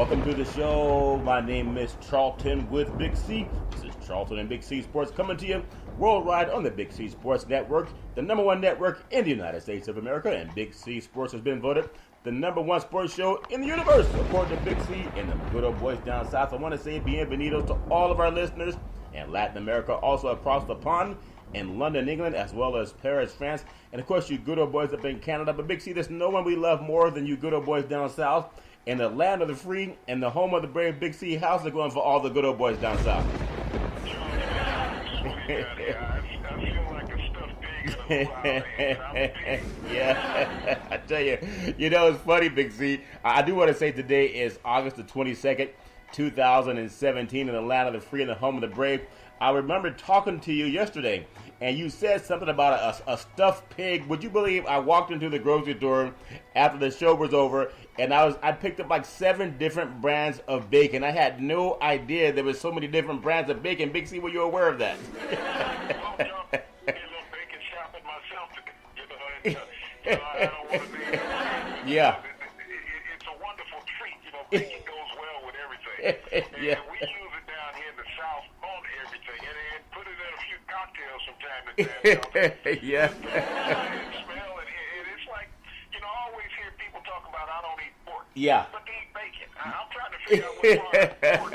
Welcome to the show. My name is Charlton with Big C. This is Charlton and Big C Sports coming to you worldwide on the Big C Sports Network, the number one network in the United States of America. And Big C Sports has been voted the number one sports show in the universe, according to Big C and the good old boys down south. I want to say bienvenidos to all of our listeners in Latin America, also across the pond in London, England, as well as Paris, France. And of course, you good old boys up in Canada. But Big C, there's no one we love more than you good old boys down south. In the land of the free and the home of the brave. Big C, how's it going for all the good old boys down south? Yeah, I tell you, it's funny, Big C. I do want to say today is August the 22nd, 2017, in the land of the free and the home of the brave. I remember talking to you yesterday, and you said something about a stuffed pig. Would you believe I walked into the grocery store after the show was over, and I picked up like 7 different brands of bacon. I had no idea there was so many different brands of bacon. Big C, were you aware of that? I don't want to be. Yeah. It's a wonderful treat. Bacon goes well with everything. Yeah. And we use it down here in the South on everything, and put it in a few cocktails from time to time. Yeah. And smell, and it's like, I always hear people talk about I don't eat pork. Yeah. But they eat bacon. I'm trying to figure out what part of pork.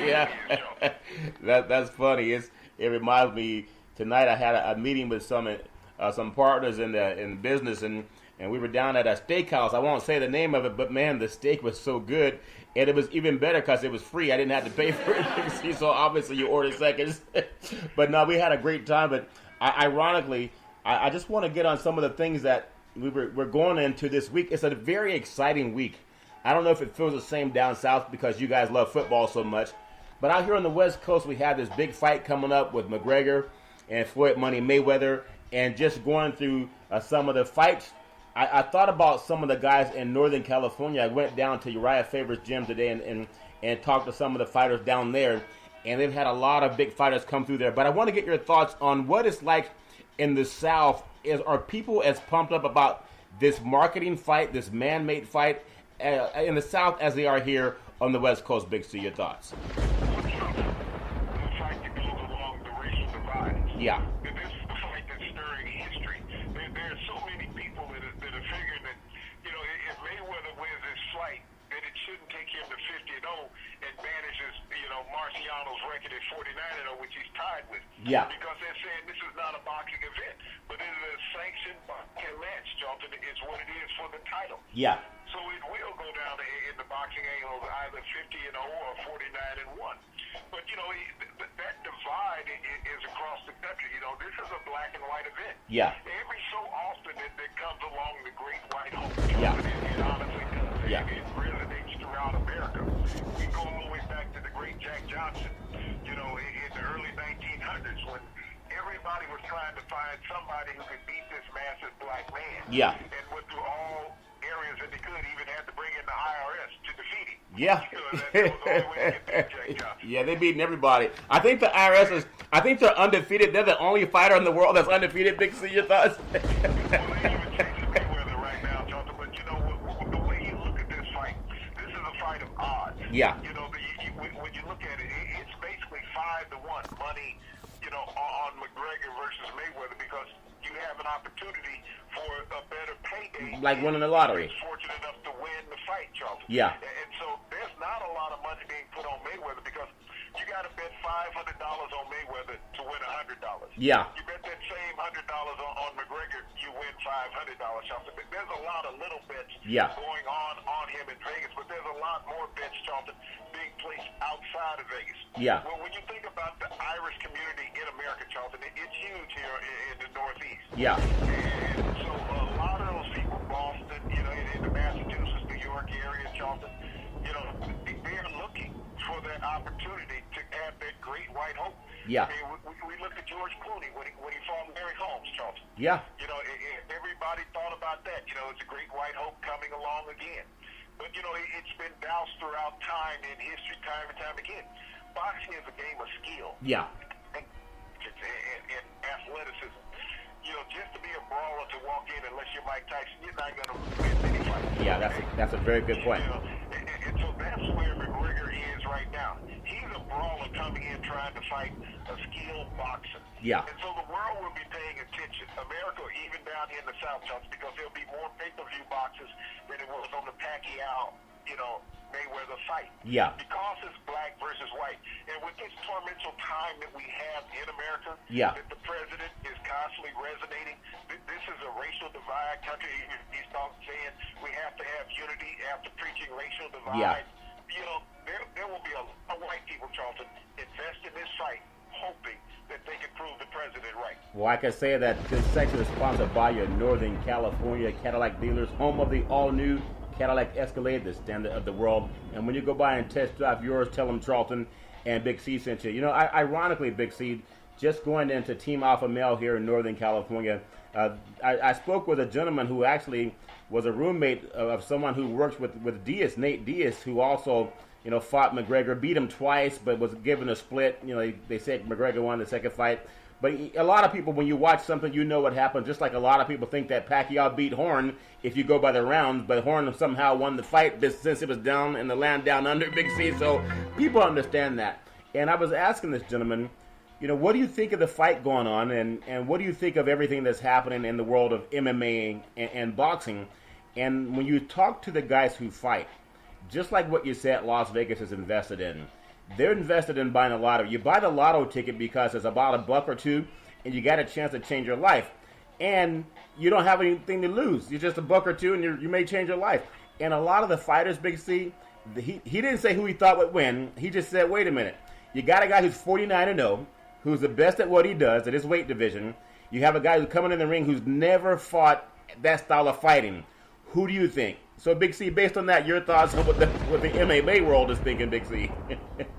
Yeah. That's funny. It reminds me. Tonight I had a meeting with some partners in business, and we were down at a steakhouse. I won't say the name of it, but man, the steak was so good, and it was even better because it was free. I didn't have to pay for it, so obviously you order seconds. But no, we had a great time. But ironically, I just want to get on some of the things that we're going into this week. It's a very exciting week. I don't know if it feels the same down south because you guys love football so much, but out here on the West Coast, we have this big fight coming up with McGregor and Floyd Money Mayweather. And just going through some of the fights, I thought about some of the guys in Northern California. I went down to Uriah Faber's gym today and talked to some of the fighters down there. And they've had a lot of big fighters come through there. But I want to get your thoughts on what it's like in the South. Are people as pumped up about this marketing fight, this man-made fight in the South as they are here on the West Coast? Big C, your thoughts? The fight that goes along the racial divide. Yeah. There's so many people that are figuring that, if Mayweather wins this fight, that it shouldn't take him to 50-0 and banishes, Marciano's record at 49-0, which he's tied with. Yeah. Because they're saying this is not a boxing event, but it is a sanctioned boxing match, Charlton. It's what it is for the title. Yeah. So it will go down in the boxing angle either 50-0 or 49-1. But, that divide is across the country. This is a black and white event. Yeah. Every so often it comes along the Great White Hope. Yeah. It honestly does. Yeah. It resonates throughout America. We go all the way back to the great Jack Johnson, in the early 1900s when everybody was trying to find somebody who could beat this massive black man. Yeah. And went through all areas that they could, even had to bring in the IRS to defeat him. Yeah. That was the only way to get Jack Johnson. Yeah, they're beating everybody. I think the IRS I think they're undefeated. They're the only fighter in the world that's undefeated. Big C, your thoughts? Well, they even chasing Mayweather right now, Jonathan. But the way you look at this fight, this is a fight of odds. Yeah. When you look at it, it's basically 5-1 money, on McGregor versus Mayweather because you have an opportunity for a better payday. Like winning the lottery. He's fortunate enough to win the fight, Charlton. Yeah. And so there's not a lot of money being put on Mayweather because you got to bet $500 on Mayweather to win $100. Yeah. You bet that same $100 on McGregor, you win $500, Charlton. There's a lot of little bets going on him in Vegas, but there's a lot more bets, Charlton, being placed outside of Vegas. Yeah. Well, when you think about the Irish community in America, Charlton, it's huge here in the Northeast. Yeah. And so a lot of those people, Boston, in the Massachusetts, New York area, Charlton, they're looking for that opportunity to have that great white hope. Yeah. I mean, we look at George Clooney when he fought Mary Holmes, Charlton. Yeah. Everybody thought about that. It's a great white hope coming along again. But, it's been doused throughout time in history, time and time again. Boxing is a game of skill. Yeah. And athleticism. Just to be a brawler to walk in, unless you're Mike Tyson, you're not going to win any fight. Yeah, that's a very good point. And so that's that's where McGregor is right now. He's a brawler coming in trying to fight a skilled boxer. Yeah. And so the world will be paying attention. America, even down here in the South, because there'll be more pay-per-view boxes than it was on the Pacquiao, Mayweather fight. Yeah. Because it's black versus white. And with this tormented time that we have in America, yeah. that the president is constantly resonating, this is a racial divide country. He's saying we have to have unity after preaching racial divide. Yeah. There will be a lot of white people, Charlton, invest in this fight, hoping that they can prove the president right. Well, I can say that this section is sponsored by your Northern California Cadillac dealers, home of the all-new Cadillac Escalade, the standard of the world. And when you go by and test drive yours, tell them Charlton and Big C sent you. Ironically, Big C, just going into Team Alpha Male here in Northern California, I spoke with a gentleman who actually was a roommate of someone who works with Diaz, Nate Diaz, who also, fought McGregor, beat him twice, but was given a split. They said McGregor won the second fight. But a lot of people, when you watch something, you know what happened. Just like a lot of people think that Pacquiao beat Horn if you go by the rounds, but Horn somehow won the fight since it was down in the land down under Big C. So people understand that. And I was asking this gentleman, what do you think of the fight going on, and what do you think of everything that's happening in the world of MMA and boxing? And when you talk to the guys who fight, just like what you said Las Vegas is invested in, they're invested in buying a lotto. You buy the lotto ticket because it's about $1 or $2, and you got a chance to change your life. And you don't have anything to lose. You're just $1 or $2, and you may change your life. And a lot of the fighters, Big C, he didn't say who he thought would win. He just said, wait a minute. You got a guy who's 49-0, who's the best at what he does at his weight division. You have a guy who's coming in the ring who's never fought that style of fighting. Who do you think? So, Big C, based on that, your thoughts on what the MMA world is thinking, Big C?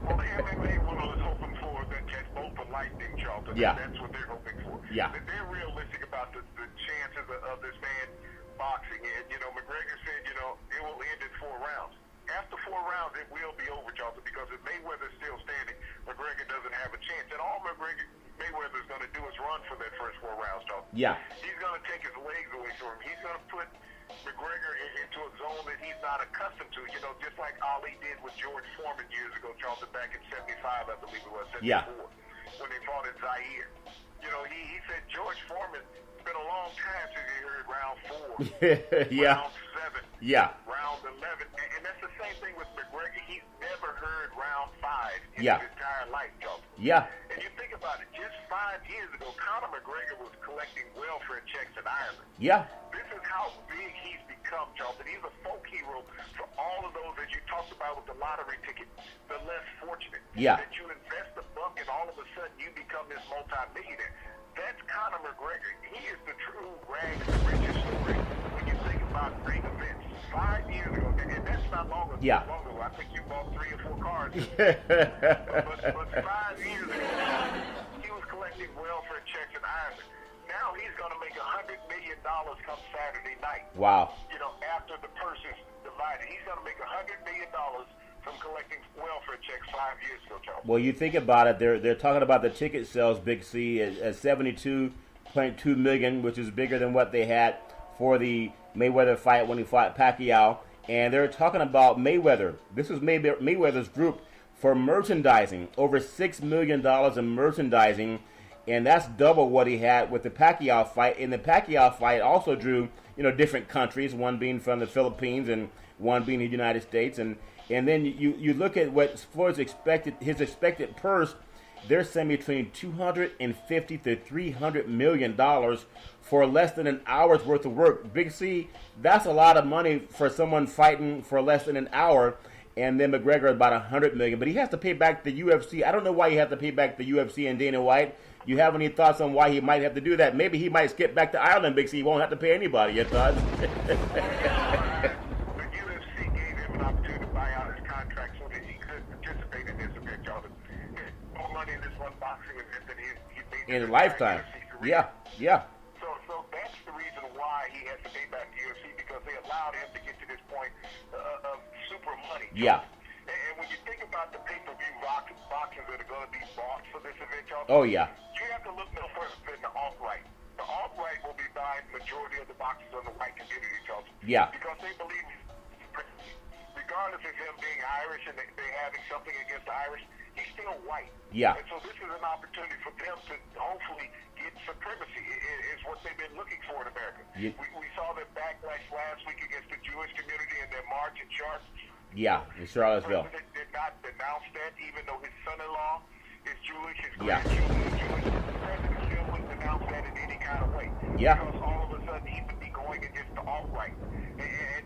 Well, the MMA world is hoping for that catch both the lightning, Charlton. Yeah. That's what they're hoping for. Yeah. They're realistic about the chances of this man boxing. And, McGregor said, it will end in 4 rounds. After 4 rounds, it will be over, Charlton, because if Mayweather's still standing, McGregor doesn't have a chance. And all Mayweather's going to do is run for that first 4 rounds, Charlton. Yeah. He's going to take his legs away from him. He's going to put McGregor into a zone that he's not accustomed to, just like Ali did with George Foreman years ago, Charlton, back in 75, I believe it was, 74, yeah. when they fought in Zaire. He said George Foreman, it's been a long time since he heard round 4, yeah. round 7, yeah. round 11, and that's the same thing with McGregor. He's never heard round 5 in yeah. his entire life, Charlton. Yeah. And you think about it, just 5 years ago, Conor McGregor was collecting welfare checks in Ireland. Yeah. This is how big he's become, Charlton. He's a folk hero for all of those that you talked about with the lottery ticket, the less fortunate. Yeah. That you invest $1 and all of a sudden you become this multi-millionaire. That's Conor McGregor. He is the true rags to riches story when you think about big events. 5 years ago, and that's not long ago. Yeah. I think you bought 3 or 4 cars. but 5 years ago, he was collecting welfare checks in Ireland. Now he's going to make $100 million come Saturday night. Wow. After the purse is divided, he's going to make $100 million from collecting welfare checks 5 years ago, Charles. Well, you think about it, they're talking about the ticket sales, Big C, at 72.2 million, which is bigger than what they had for the Mayweather fight when he fought Pacquiao. And they're talking about Mayweather. This is Mayweather's group for merchandising, over $6 million in merchandising. And that's double what he had with the Pacquiao fight. And the Pacquiao fight also drew, different countries, one being from the Philippines and one being the United States. And then you look at what Floyd's his expected purse, they're saying between $250 to $300 million for less than an hour's worth of work. Big C, that's a lot of money for someone fighting for less than an hour. And then McGregor is about $100 million, but he has to pay back the UFC. I don't know why he has to pay back the UFC and Dana White. You have any thoughts on why he might have to do that? Maybe he might skip back to Ireland, Big C. He won't have to pay anybody. Your thoughts? The UFC gave him an opportunity to buy out his contract so that he could participate in this event, Jonathan. More money in this one boxing event than he made in his lifetime. Yeah. So that's the reason why he has to pay back the UFC, because they allowed him to get to this point of super money. Yeah. And when you think about the pay-per-view boxes that are going to be bought for this event, Jonathan, oh yeah, you have to look no further than the alt-right. The alt-right will be buying the majority of the boxes on the white community, Charles. Yeah. Because they believe regardless of him being Irish and they having something against the Irish, he's still white. Yeah. And so this is an opportunity for them to hopefully get supremacy, is what they've been looking for in America. Yeah. We saw the backlash last week against the Jewish community and their march in Charlotte. Yeah, in Charlottesville. The president did not denounce that, even though his son-in-law is Jewish, his Yeah. grandchildren are Jewish. The president still wouldn't denounce that in any kind of way. Yeah. Because all of a sudden he would be going against the alt-right. And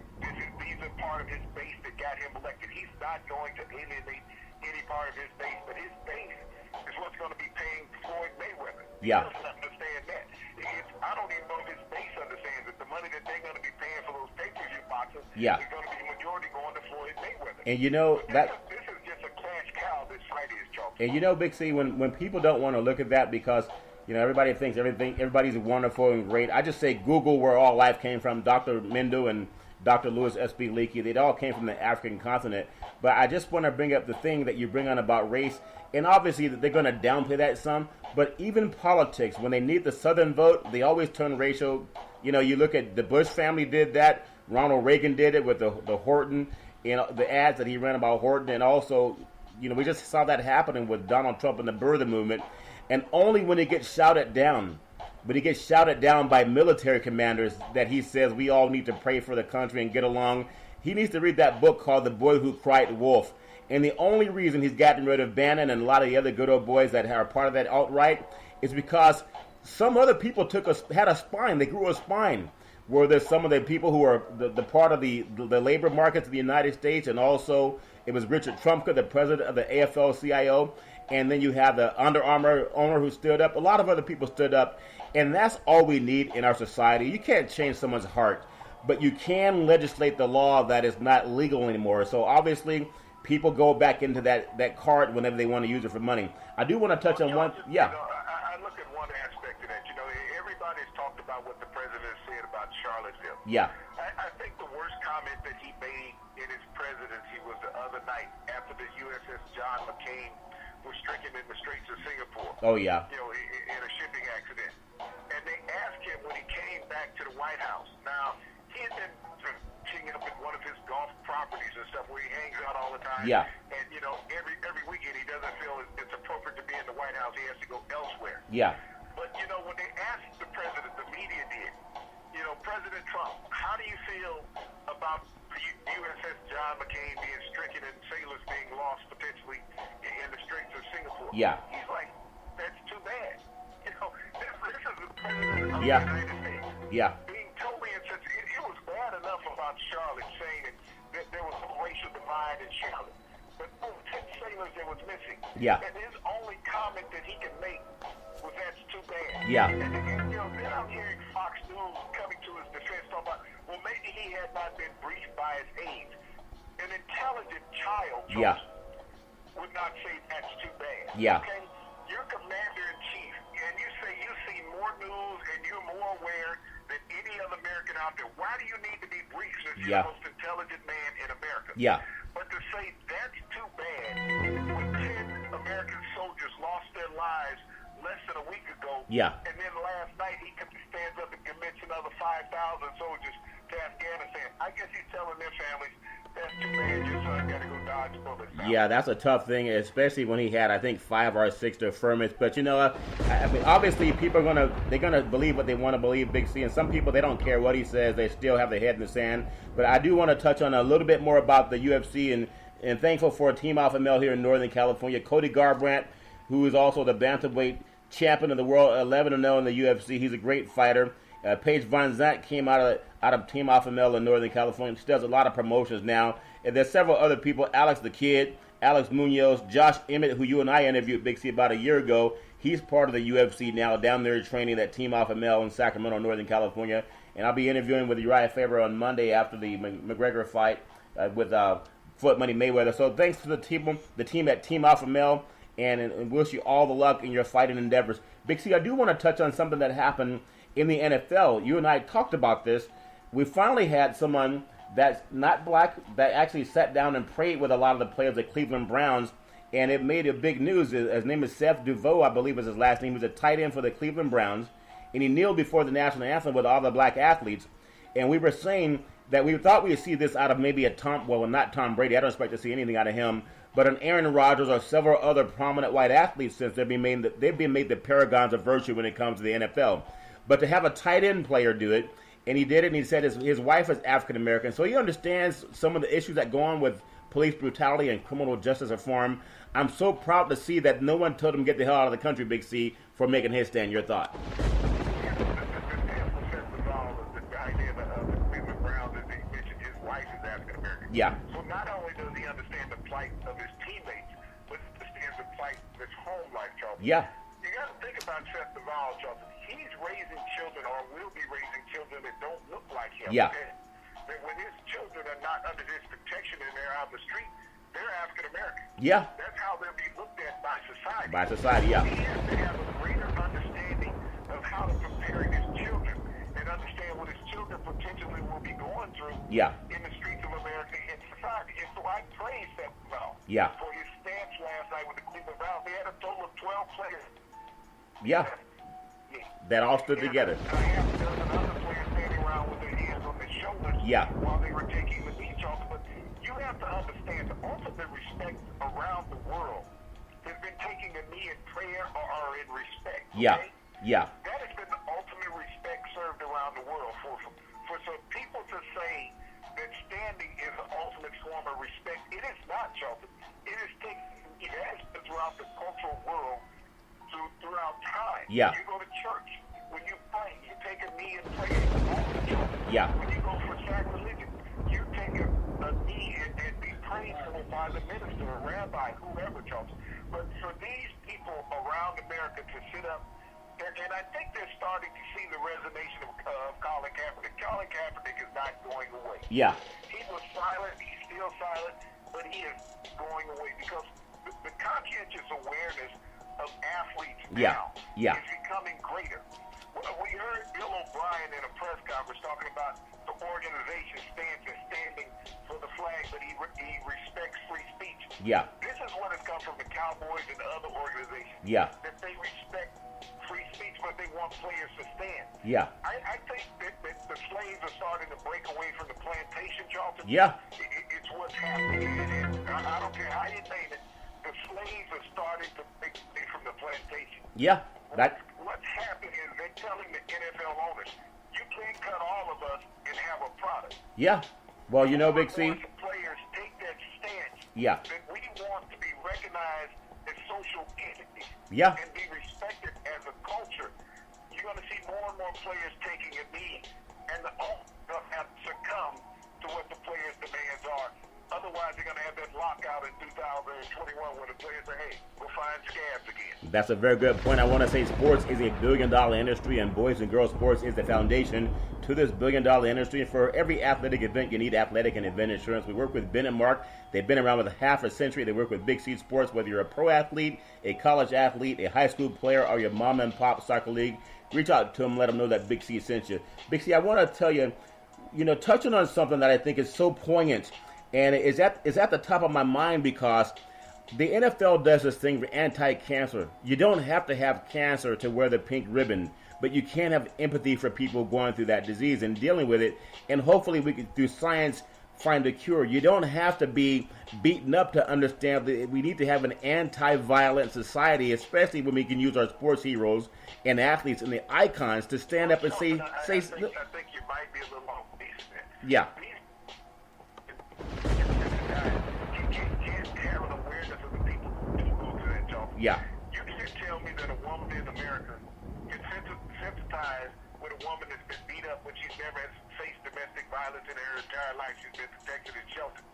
these are part of his base that got him elected. He's not going to alienate any part of his base, but his base is what's going to be paying Floyd Mayweather. Yeah. He doesn't understand that. I don't even know if his base understands that the money that they're going to be paying for those pay-per-view boxes Yeah. is going to be the majority going to Floyd Mayweather. And you know that. This is just a cash cow. This fight is, Charles. And you know, Big C, when people don't want to look at that because, you know, everybody thinks everybody's wonderful and great. I just say Google where all life came from. Dr. Mendo and Dr. Louis S.B. Leakey, they all came from the African continent. But I just want to bring up the thing that you bring on about race. And obviously they're going to downplay that some. But even politics, when they need the Southern vote, they always turn racial. You know, you look at the Bush family did that. Ronald Reagan did it with the Horton, you know, the ads that he ran about Horton. And also, you know, we just saw that happening with Donald Trump and the birther movement. And only when it gets shouted down, but he gets shouted down by military commanders that he says we all need to pray for the country and get along. He needs to read that book called The Boy Who Cried Wolf. And the only reason he's gotten rid of Bannon and a lot of the other good old boys that are part of that alt-right is because some other people had a spine. They grew a spine. Where there's some of the people who are the part of the labor markets of the United States, and also it was Richard Trumka, the president of the AFL-CIO, and then you have the Under Armour owner who stood up. A lot of other people stood up, and that's all we need in our society. You can't change someone's heart, but you can legislate the law that is not legal anymore. So obviously, people go back into that card whenever they want to use it for money. I do want to touch on one. Yeah. You know, I look at one aspect of that. You know, everybody's talked about what the president said about Charlottesville. Yeah. I think the worst comment that he made in his presidency was the other night after the USS John McCain was stricken in the Straits of Singapore. Oh, yeah. You know, in a shipping accident. And they asked him when he came back to the White House. Now, he had been teeing up at one of his golf properties and stuff where he hangs out all the time. Yeah. And, you know, every weekend he doesn't feel it's appropriate to be in the White House. He has to go elsewhere. Yeah. But, you know, when they asked the president, the media did, you know, President Trump, how do you feel about the USS John McCain being stricken and sailors being lost potentially in the Straits of Singapore? Yeah. He's like, that's too bad. You know, this is the president of Yeah. the United States. Yeah. Being totally insensitive. It was bad enough about Charlotte saying that there was some racial divide in Charlotte. But 10 sailors that was missing. Yeah. And his only comment that he could make was that's too bad. Yeah. And you know, then I'm hearing Fox News coming to his defense talking about, well, maybe he had not been briefed by his aides. An intelligent child Yeah. would not say that's too bad. Yeah. Okay? You're commander-in-chief, and you say you see more news and you're more aware than any other American out there. Why do you need to be briefed since you're Yeah. the most intelligent man in America? Yeah. But to say that's too bad when 10 American soldiers lost their lives less than a week ago, Yeah. and then last night he stands up and commits another 5,000 soldiers to Afghanistan. I guess he's telling their families, that's too bad, your son got to go dodge bullets now. Yeah, that's a tough thing, especially when he had, I think, 5 or 6 deferments. But, you know, I mean, obviously people are they're gonna believe what they want to believe, Big C. And some people, they don't care what he says. They still have their head in the sand. But I do want to touch on a little bit more about the UFC and thankful for Team Alpha Male here in Northern California. Cody Garbrandt, who is also the bantamweight champion of the world, 11-0 in the UFC. He's a great fighter. Paige Van Zandt came out of Team Alpha Male in Northern California. She does a lot of promotions now. And there's several other people. Alex the Kid, Alex Munoz, Josh Emmett, who you and I interviewed, Big C, about a year ago. He's part of the UFC now, down there training at Team Alpha Male in Sacramento, Northern California. And I'll be interviewing with Uriah Faber on Monday after the McGregor fight with Floyd Money Mayweather. So thanks to the team at Team Alpha Male, and wish you all the luck in your fighting endeavors. Big C, I do want to touch on something that happened in the NFL. You and I talked about this. We finally had someone that's not black that actually sat down and prayed with a lot of the players of the Cleveland Browns, and it made a big news. His name is Seth DuVoe, I believe is his last name. He was a tight end for the Cleveland Browns, and he kneeled before the national anthem with all the black athletes. And we were saying that we thought we would see this out of maybe not Tom Brady. I don't expect to see anything out of him, but an Aaron Rodgers or several other prominent white athletes, since they've been made the paragons of virtue when it comes to the NFL. But to have a tight end player do it, and he did it, and he said his wife is African American, so he understands some of the issues that go on with police brutality and criminal justice reform. I'm so proud to see that no one told him to get the hell out of the country, Big C, for making his stand. Your thought? Yeah. So not only does he understand the plight of his teammates, but he understands the plight of his home life, Charlton. Yeah. You got to think about Seth Duvall, Charlton. He's raising children, or will be raising children that don't look like him. Yeah. Okay? But when his children are not under his protection and they're out in the street, they're African American. Yeah. That's how they'll be looked at by society. By society, yeah. He has to have a greater understanding of how to prepare his children and understand what his children potentially will be going through. Yeah. In the streets of America and society. And so I praise Seth Duvall for his stance last night with the Cleveland Browns. They had a total of 12 players. Yeah. That all stood together. I have a dozen other players standing around with their hands on their shoulders while they were taking the knee, Charlton. But you have to understand the ultimate respect around the world has been taking a knee in prayer or in respect. Okay? Yeah. That has been the ultimate respect served around the world. For some people to say that standing is the ultimate form of respect, it is not, Charlton. It has been throughout the cultural world throughout time. Yeah. You go to church. When you pray, you take a knee and pray. Yeah. When you go for sacrilegious, you take a knee and be prayed for by the minister, a rabbi, whoever, Charlton. But for these people around America to sit up, and I think they're starting to see the resonation of Colin Kaepernick. Colin Kaepernick is not going away. Yeah. He was silent. He's still silent, but he is going away because the conscientious awareness of athletes now is becoming greater. We heard Bill O'Brien in a press conference talking about the organization's stance and standing for the flag, but he respects free speech. Yeah. This is what has come from the Cowboys and the other organizations. Yeah. That they respect free speech, but they want players to stand. Yeah. I think that the slaves are starting to break away from the plantation, Charlton. Yeah. It's what's happening. And I don't care how you name it. The slaves are starting to break away from the plantation. Yeah. What's happening is they're telling the NFL owners, you can't cut all of us and have a product. Yeah. Well, you know, Big C. Once players take that stance, that we want to be recognized as social entities and be respected as a culture. You're going to see more and more players taking a knee, and the owners will have to succumb to what the players' demands are. Otherwise, they're going to have that lockout in 2021 where the players say, hey, we'll find scabs again. That's a very good point. I want to say sports is a billion-dollar industry, and boys and girls sports is the foundation to this billion-dollar industry. And for every athletic event, you need athletic and event insurance. We work with Ben and Mark. They've been around with half a century. They work with Big C Sports. Whether you're a pro athlete, a college athlete, a high school player, or your mom and pop soccer league, reach out to them, let them know that Big C sent you. Big C, I want to tell you, touching on something that I think is so poignant, and is at the top of my mind because the NFL does this thing for anti-cancer. You don't have to have cancer to wear the pink ribbon, but you can have empathy for people going through that disease and dealing with it, and hopefully we can, through science, find a cure. You don't have to be beaten up to understand that we need to have an anti-violent society, especially when we can use our sports heroes and athletes and the icons to stand up and say. I think you might be a little off base there. Yeah. Yeah. You can't tell me that a woman in America is sensitized with a woman that's been beat up when she's never faced domestic violence in her entire life. She's been protected and sheltered.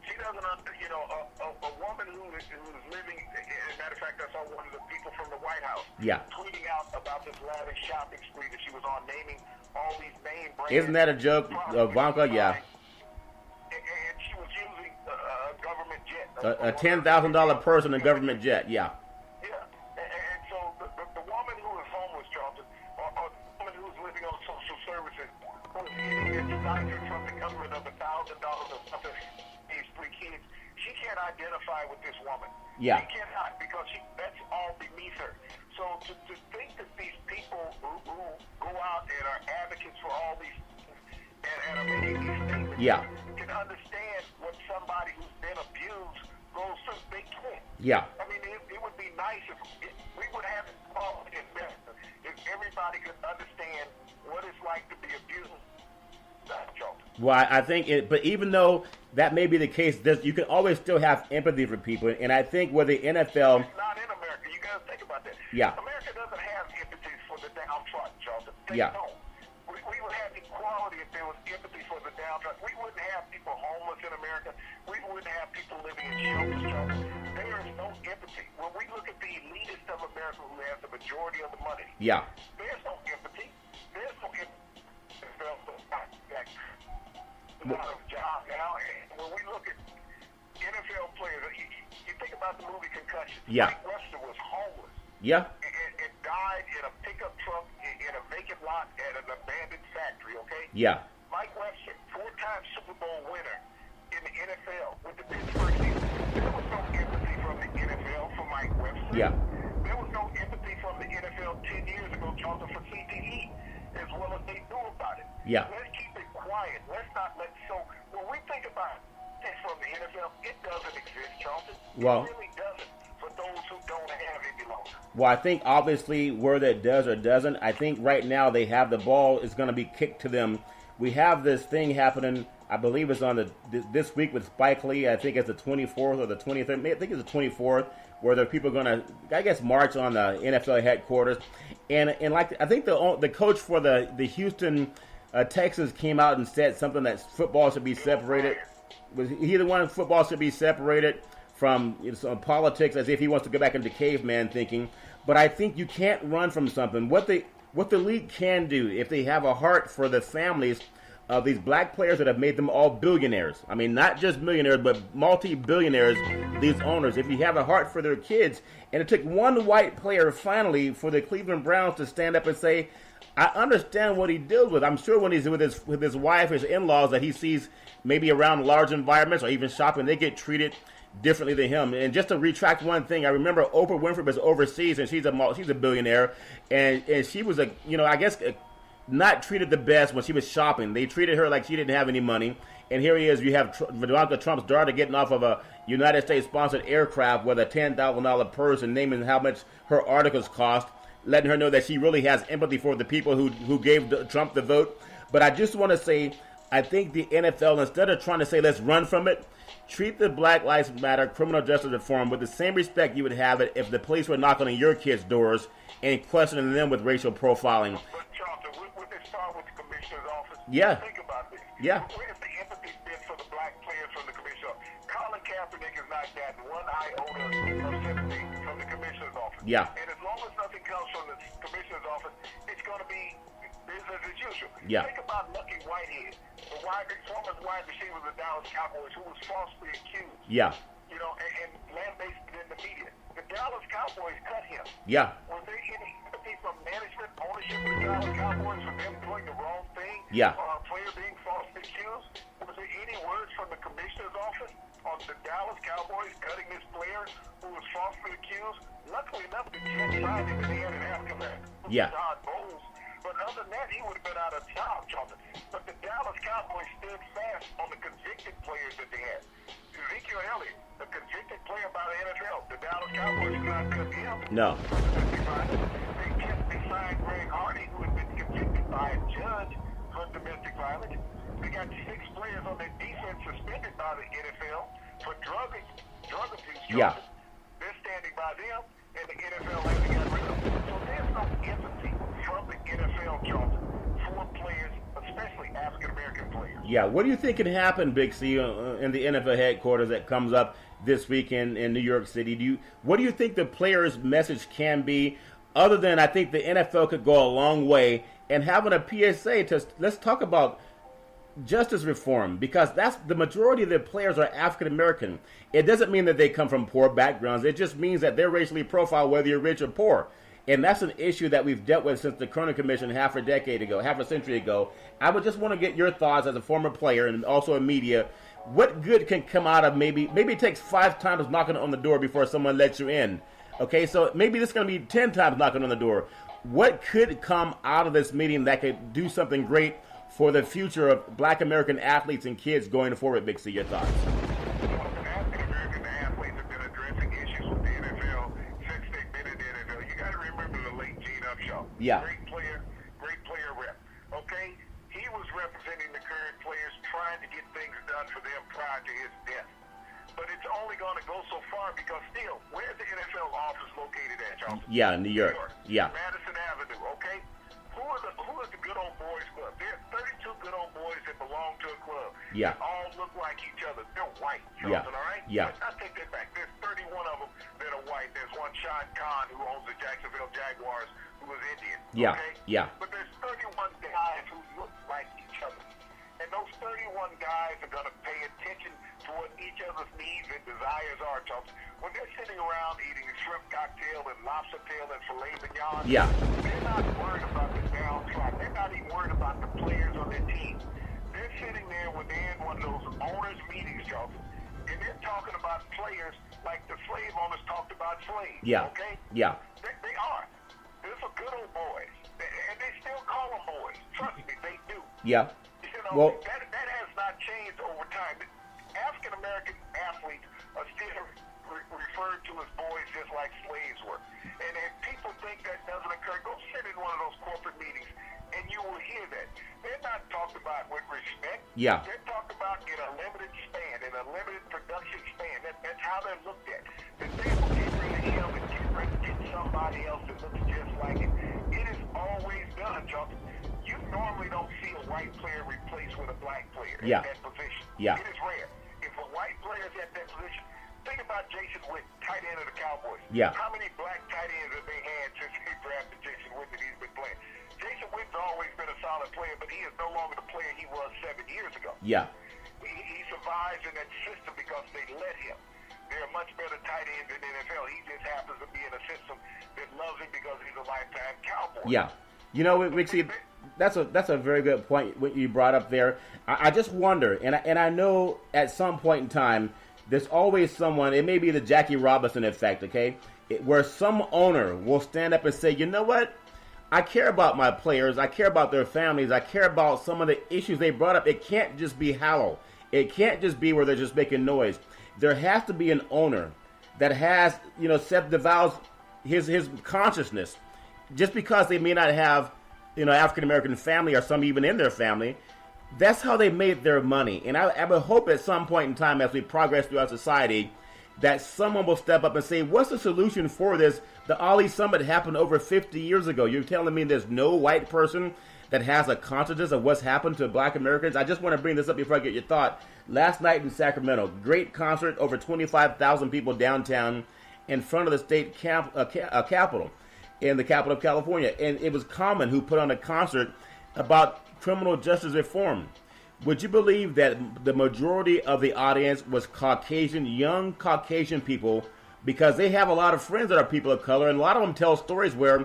She doesn't, a woman who's living, as a matter of fact, I saw one of the people from the White House tweeting out about this lavish shopping spree that she was on, naming all these name brands. Isn't that a joke, Ivanka? Yeah. And she was using a government jet. A $10,000 purse in a government jet, yeah. Yeah. And so the woman who is homeless, Charlton, or the woman who's living on social services, who's getting a stipend from the government of $1,000 or something, these three kids, she can't identify with this woman. Yeah. She cannot, because that's all beneath her. So to think that these people who go out and are advocates for all these things and are making these Yeah. can understand what somebody who's been abused goes through. They can't. Yeah. I mean, it would be nice if we would have equality in medicine if everybody could understand what it's like to be abused. Well, I think but even though that may be the case, you can always still have empathy for people, and I think with the NFL, it's not in America. You got to think about that. Yeah. America doesn't have empathy for the downtrodden, Charlton. They Yeah. don't. We would have equality if there was empathy for the downtrodden. We wouldn't have people homeless in America. We wouldn't have people living in shelters, Charlton. There is no empathy. When we look at the elitist of America who has the majority of the money, yeah, there's no empathy. There's no empathy. A lot of jobs now. And when we look at NFL players, you think about the movie Concussion. Yeah. Mike Webster was homeless. Yeah. And died in a pickup truck in a vacant lot at an abandoned factory, okay? Yeah. Mike Webster, 4-time Super Bowl winner in the NFL with the Pittsburgh Steelers. There was no empathy from the NFL for Mike Webster. Yeah. There was no empathy from the NFL 10 years ago, Charlton, for CTE, as well as they knew about it. Yeah. Let's keep it quiet. Let's not let when we think about it from the NFL, it doesn't exist, Charlton. Well, it really doesn't for those who don't have any longer. Well, I think obviously whether it does or doesn't, I think right now they have the ball is going to be kicked to them. We have this thing happening, I believe it's on this week with Spike Lee. I think it's the 24th or the 23rd. I think it's the 24th, where there are people going to, I guess, march on the NFL headquarters. And like I think the coach for the Houston Texans came out and said something that football should be separated. Was he the one football should be separated from politics, as if he wants to go back into caveman thinking? But I think you can't run from something. What the league can do, if they have a heart for the families of these black players that have made them all billionaires. I mean, not just millionaires, but multi-billionaires, these owners. If you have a heart for their kids, and it took one white player finally for the Cleveland Browns to stand up and say, I understand what he deals with. I'm sure when he's with his wife, his in-laws, that he sees maybe around large environments or even shopping, they get treated differently than him. And just to retract one thing, I remember Oprah Winfrey was overseas, and she's a billionaire, and she was not treated the best when she was shopping. They treated her like she didn't have any money. And here he is. You have Donald Trump's daughter getting off of a United States-sponsored aircraft with a $10,000 purse and naming how much her articles cost, letting her know that she really has empathy for the people who gave Trump the vote. But I just want to say, I think the NFL, instead of trying to say let's run from it, treat the Black Lives Matter criminal justice reform with the same respect you would have it if the police were knocking on your kids' doors and questioning them with racial profiling. But Charlton, would they start with the commissioner's office? Yeah. Think about this. Yeah. Where's the empathy been for the black players from the commissioner? Colin Kaepernick has not gotten one iota of sympathy from the commissioner's office. Yeah. And as long as nothing comes from the commissioner's office, it's going to be business as usual. Yeah. Think about Lucky Whitehead, the former wide receiver of the Dallas Cowboys, who was falsely accused. Yeah. You know, and lambasted in the media. The Dallas Cowboys cut him. Yeah. Was there any empathy from management, ownership of the Dallas Cowboys for them doing the wrong thing? Yeah. Or a player being falsely accused? Was there any words from the commissioner's office on the Dallas Cowboys cutting this player who was falsely accused? Luckily enough, the Jets signed him and they had an African-American. Yeah. Todd Bowles. But other than that, he would have been out of job, Charlton. But the Dallas Cowboys stood fast on the convicted players that they had. Ezekiel Elliott, the convicted player by the NFL. The Dallas Cowboys did not cut him. No. They signed Greg Hardy, who had been convicted by a judge for domestic violence. They got 6 players on their defense suspended by the NFL for drug abuse. Yeah. They're standing by them, and the NFL hasn't got rid of them. So there's no empathy from the NFL, Charlton, for players, especially African-American players. Yeah, what do you think can happen, Big C, in the NFL headquarters that comes up this weekend in New York City? What do you think the players' message can be, other than I think the NFL could go a long way and having a PSA to let's talk about justice reform, because that's the majority of the players are African American. It doesn't mean that they come from poor backgrounds. It just means that they're racially profiled, whether you're rich or poor. And that's an issue that we've dealt with since the Kerner Commission half a century ago. I would just want to get your thoughts as a former player and also in media. What good can come out of maybe it takes 5 times knocking on the door before someone lets you in. Okay, so maybe this is going to be 10 times knocking on the door. What could come out of this meeting that could do something great for the future of Black American athletes and kids going forward, Big C? Your thoughts? African American athletes have been addressing issues with the NFL since they've been in the NFL. You got to remember the late Gene Upshaw. Yeah. Great player rep. Okay? He was representing the current players, trying to get things done for them prior to his death. But it's only going to go so far because still, where's the NFL office located at, Charles? Yeah, New York. Yeah. Madison Avenue, okay? Who is the good old boys club? There's 32 good old boys that belong to a club. Yeah. They all look like each other. They're white, Yeah. Charles, all right? Yeah. I take that back. There's 31 of them that are white. There's one Sean Khan who owns the Jacksonville Jaguars who is Indian. Yeah. Okay? Yeah. But there's 31 guys who look like each other. And those 31 guys are going to pay attention to what each other's needs and desires are, Charles. When they're sitting around eating a shrimp cocktail and lobster tail and filet mignon, Yeah. they're not worried about the downtrodden. They're not even worried about the players on their team. They're sitting there when they're in one of those owners' meetings, Charles, and they're talking about players like the slave owners talked about slaves. Yeah. Okay? Yeah. They are. They're some good old boys. And they still call them boys. Trust me, they do. Yeah. You know, Well, that has not changed over time. African American athletes are still referred to as boys just like slaves were. And if people think that doesn't occur, go sit in one of those corporate meetings and you will hear that. They're not talked about with respect. Yeah. They're talked about in a limited span, in a limited production span. That's how they're looked at. That they will get rid of him and get rid of somebody else that looks just like him. It is always done, Chuck. You normally don't see a white player replaced with a black player Yeah. at that position. Yeah. It is rare. If a white player is at that position, think about Jason Witten, tight end of the Cowboys. Yeah. How many black tight ends have they had since they drafted Jason Witten and he's been playing? Jason Witten's always been a solid player, but he is no longer the player he was 7 years ago. Yeah. He survives in that system because they let him. They're a much better tight end in the NFL. He just happens to be in a system that loves him because he's a lifetime Cowboy. Yeah. You know, Rixie, that's a very good point what you brought up there. I just wonder, and I know at some point in time, there's always someone, it may be the Jackie Robinson effect, okay, where some owner will stand up and say, you know what, I care about my players, I care about their families, I care about some of the issues they brought up. It can't just be hollow. It can't just be where they're just making noise. There has to be an owner that has, set the vows, his consciousness. Just because they may not have, African American family or some even in their family, that's how they made their money. And I would hope at some point in time as we progress through our society that someone will step up and say, what's the solution for this? The Ali Summit happened over 50 years ago. You're telling me there's no white person that has a consciousness of what's happened to black Americans? I just want to bring this up before I get your thought. Last night in Sacramento, great concert, over 25,000 people downtown in front of the state capitol. In the capital of California. And it was Common who put on a concert about criminal justice reform. Would you believe that the majority of the audience was Caucasian, young Caucasian people, because they have a lot of friends that are people of color, and a lot of them tell stories where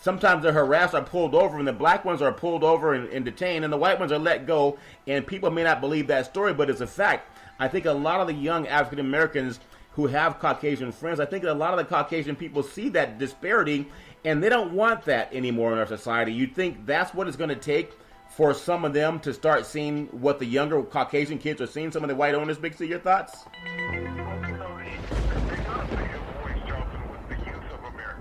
sometimes they're harassed or pulled over, and the black ones are pulled over and detained, and the white ones are let go, and people may not believe that story, but it's a fact. I think a lot of the young African Americans who have Caucasian friends, I think that a lot of the Caucasian people see that disparity, and they don't want that anymore in our society. You think that's what it's going to take for some of them to start seeing what the younger Caucasian kids are seeing, some of the white owners? Big C, your thoughts?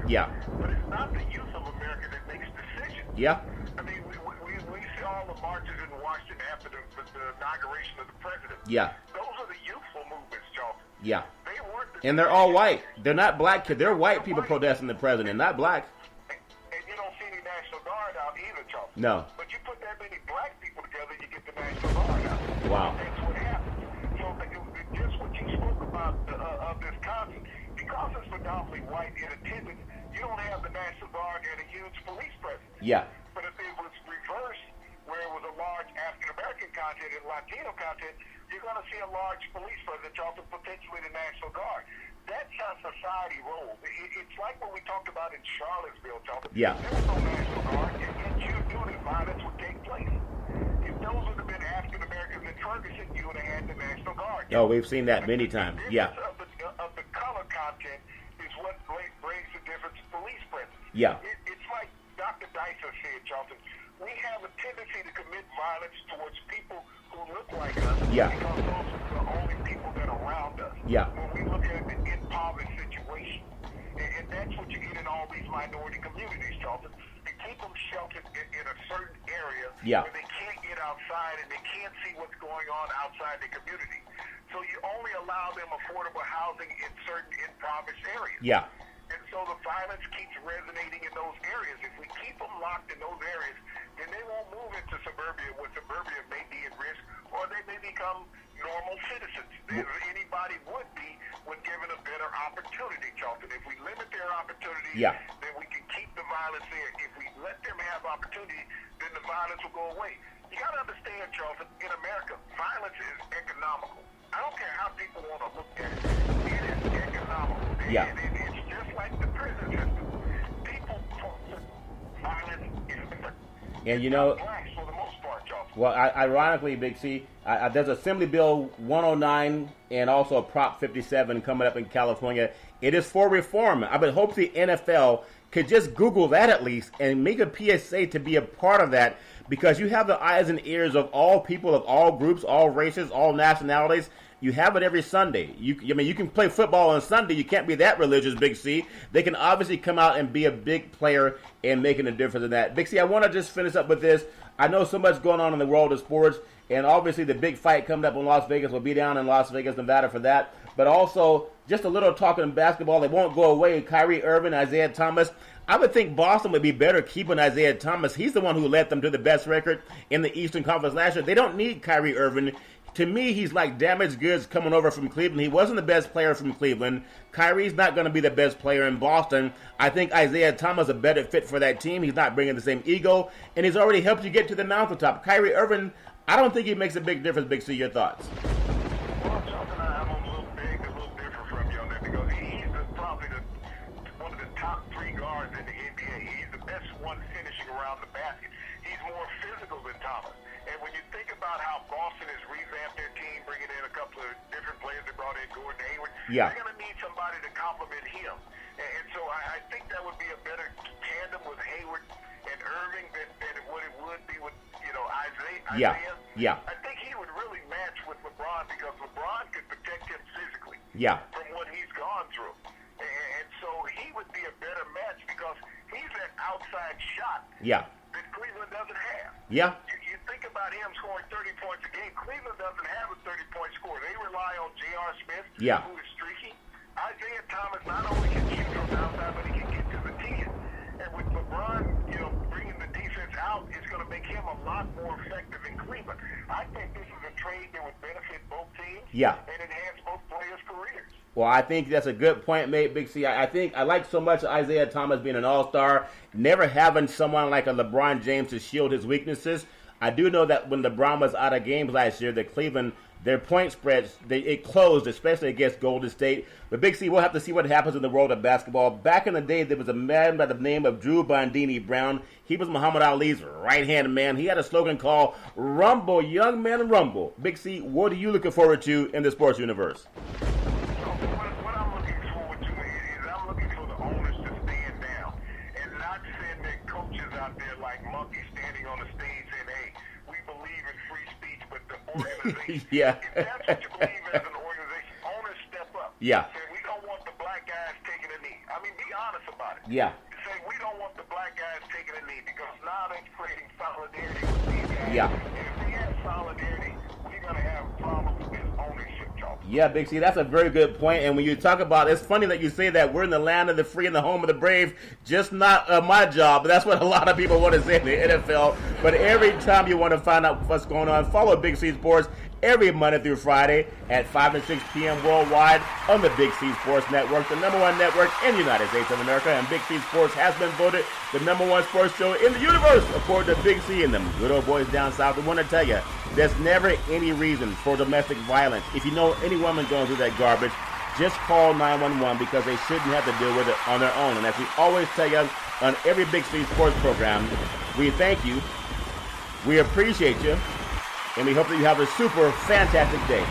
Yeah. But it's not the youth of America that makes decisions. Yeah. I mean, we see all the marches in Washington after the inauguration of the president. Yeah. Those are the youthful movements, Charles. Yeah. They weren't And they're all white. They're not black kids. They're white people protesting the president, not black. And you don't see any National Guard out either, Charles. No. But you put that many black people together, you get the National Guard out. Wow. That's what happened. So just what you spoke about of this concert, because it's predominantly white in attendance, you don't have the National Guard and a huge police presence. Yeah. But if it was reversed, where it was a large African-American content and Latino content, you're going to see a large police presence, also potentially the National Guard. That's how society rolls. It's like what we talked about in Charlottesville, Charles. Yeah. There was no National Guard, and yet you knew that violence would take place. If those would have been African-Americans in Ferguson, you would have had the National Guard. Oh, we've seen that many times. Yeah. Of the color content is what brings the difference in police presence. Yeah. It's like Dr. Dyson said, Charlton. We have a tendency to commit violence towards people who look like us Yeah. because those are the only people that are around us. Yeah. When we look at the impoverished situation, and that's what you get in all these minority communities, Charlton. You keep them sheltered in a certain area Yeah. where they can't get outside and they can't see what's going on outside the community. So you only allow them affordable housing in certain impoverished areas. Yeah. And so the violence keeps resonating in those areas. If we keep them locked in those areas, then they won't move into suburbia, where suburbia may be at risk, or they may become normal citizens. As anybody would be when given a better opportunity, Charlton. If we limit their opportunities, Yeah. then we can keep the violence there. If we let them have opportunity, then the violence will go away. You got to understand, Charlton, in America, violence is economical. I don't care how people want to look at it. It is economical. Yeah. And it's just like the prison system. People violence is different. And you know, Blacks for the most part, Charlton. well, ironically, Big C, there's Assembly Bill 109 and also Prop 57 coming up in California. It is for reform. I would hope the NFL could just Google that at least and make a PSA to be a part of that, because you have the eyes and ears of all people, of all groups, all races, all nationalities. You have it every Sunday. You can play football on Sunday. You can't be that religious, Big C. They can obviously come out and be a big player and making a difference in that. Big C, I want to just finish up with this. I know so much going on in the world of sports, and obviously the big fight coming up in Las Vegas. We'll be down in Las Vegas, Nevada for that. But also, just a little talking basketball. They won't go away. Kyrie Irving, Isaiah Thomas. I would think Boston would be better keeping Isaiah Thomas. He's the one who led them to the best record in the Eastern Conference last year. They don't need Kyrie Irving. To me, he's like damaged goods coming over from Cleveland. He wasn't the best player from Cleveland. Kyrie's not going to be the best player in Boston. I think Isaiah Thomas is a better fit for that team. He's not bringing the same ego, and he's already helped you get to the mountaintop. Kyrie Irving, I don't think he makes a big difference. Big C, your thoughts? Well, Charlton, I'm a little different from you on that, because he's probably one of the top 3 guards in the NBA. He's the best one finishing around the basket. He's more physical than Thomas. And when you think about how Boston has revamped their team, bringing in a couple of different players, they brought in Gordon Hayward, Yeah. they're going to need somebody to complement him. And so I think that would be a better tandem with Hayward and Irving than what it would be with, Yeah. Isaiah. Yeah. I think he would really match with LeBron, because LeBron could protect him physically Yeah. from what he's gone through. And so he would be a better match, because he's that outside shot Yeah. that Cleveland doesn't have. Yeah. You think about him scoring 30 points a game. Cleveland doesn't have a 30-point score. They rely on J.R. Smith, Yeah. who is streaky. Isaiah Thomas not only can shoot from the outside, but he can get to the 10. And with LeBron, bringing the defense out, it's going to make him a lot more effective in Cleveland. I think this is a trade that would benefit both teams, Yeah. and enhance both players' careers. Well, I think that's a good point made, Big C. I think I like so much Isaiah Thomas being an all-star, never having someone like a LeBron James to shield his weaknesses. I do know that when LeBron was out of games last year, that Cleveland, their point spreads, it closed, especially against Golden State. But Big C, we'll have to see what happens in the world of basketball. Back in the day, there was a man by the name of Drew Bondini Brown. He was Muhammad Ali's right-hand man. He had a slogan called "Rumble, Young Men Rumble." Big C, what are you looking forward to in the sports universe? What I'm looking forward to is I'm looking for the owners to stand down and not send their coaches out there like monkeys standing on the stage saying, "Hey, we believe in free speech," but the organization, Yeah. if that's what you believe as an organization, owners step up. Yeah. Say, we don't want the black guys taking a knee. I mean, be honest about it. Yeah. Say, we don't want the black guys taking a knee, because now they're creating solidarity with these guys. Yeah. And if we have solidarity, we're going to have problems with this ownership talk. Yeah, Big C, that's a very good point. And when you talk about, it's funny that you say that we're in the land of the free and the home of the brave. Just not my job. But that's what a lot of people want to say in the NFL. But every time you want to find out what's going on, follow Big C Sports every Monday through Friday at 5 and 6 p.m. worldwide on the Big C Sports Network, the #1 network in the United States of America. And Big C Sports has been voted the #1 sports show in the universe, according to Big C and them good old boys down south. I want to tell you, there's never any reason for domestic violence. If you know any woman going through that garbage, just call 911, because they shouldn't have to deal with it on their own. And as we always tell you on every Big C Sports program, we thank you, we appreciate you, and we hope that you have a super fantastic day.